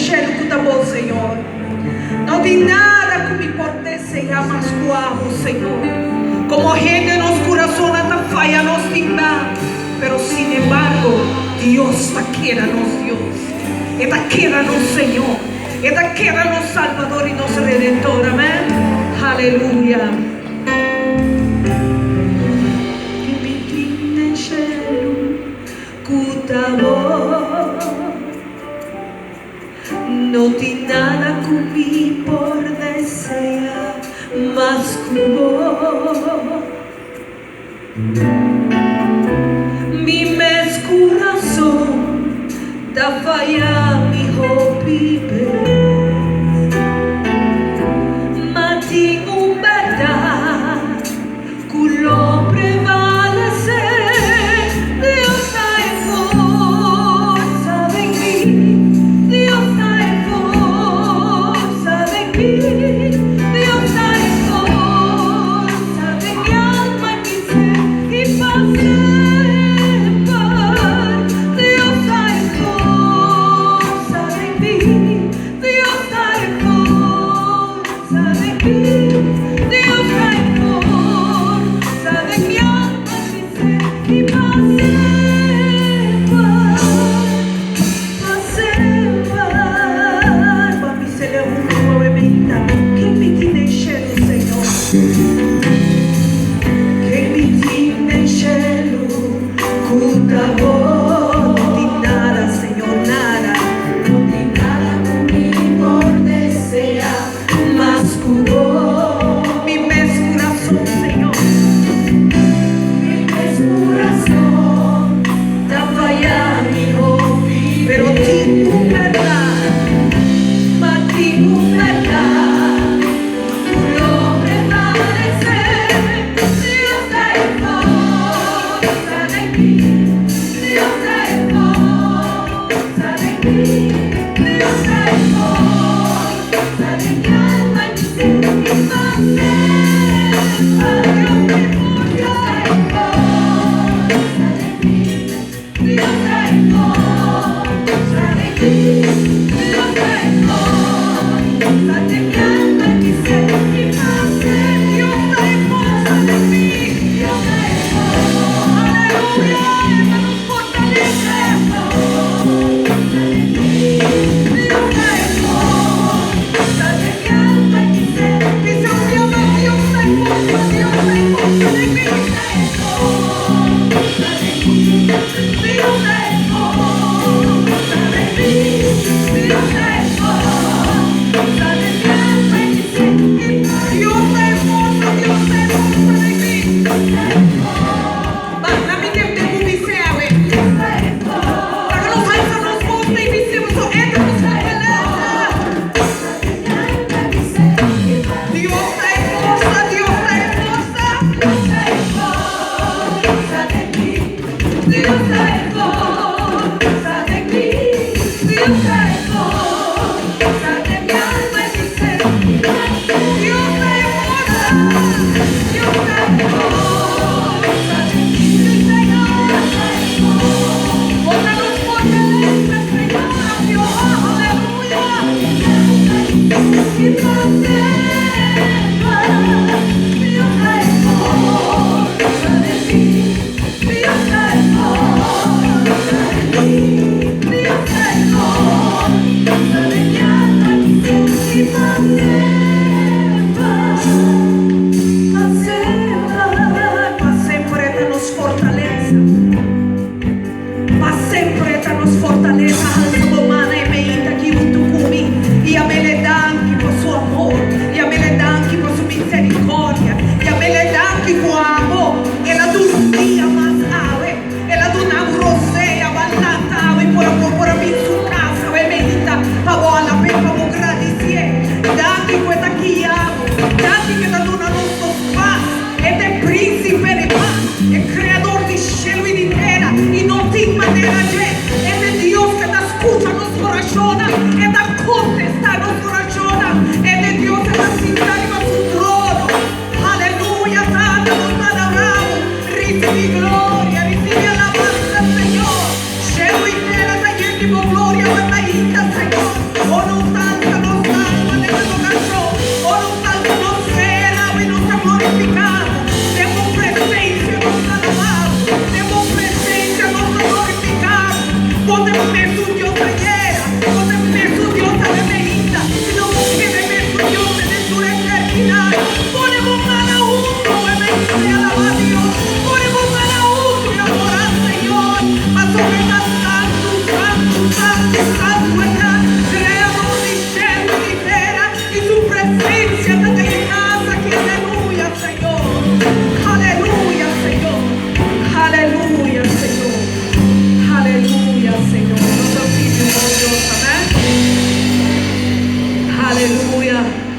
encher com a voz, Senhor. Não tem nada que me pode ser mais guapo, Senhor. Como gente nos coração está falha, nos timba. Pero sin embargo, Dios está querendo Dios. Está querendo Senhor. Está querendo Salvador e nosso Redentor. Amém? Aleluia. Não tem nada comigo por desejar, mas como mi mes coração da falla mi hope, mas tem verdade que lo prevalece. Deus hay força de mim, Deus hay força de mim, Deus hay força de mi alma y mi ser y paz. escucha, nos corazona, e da contesta, nos corazona, e de Dios es la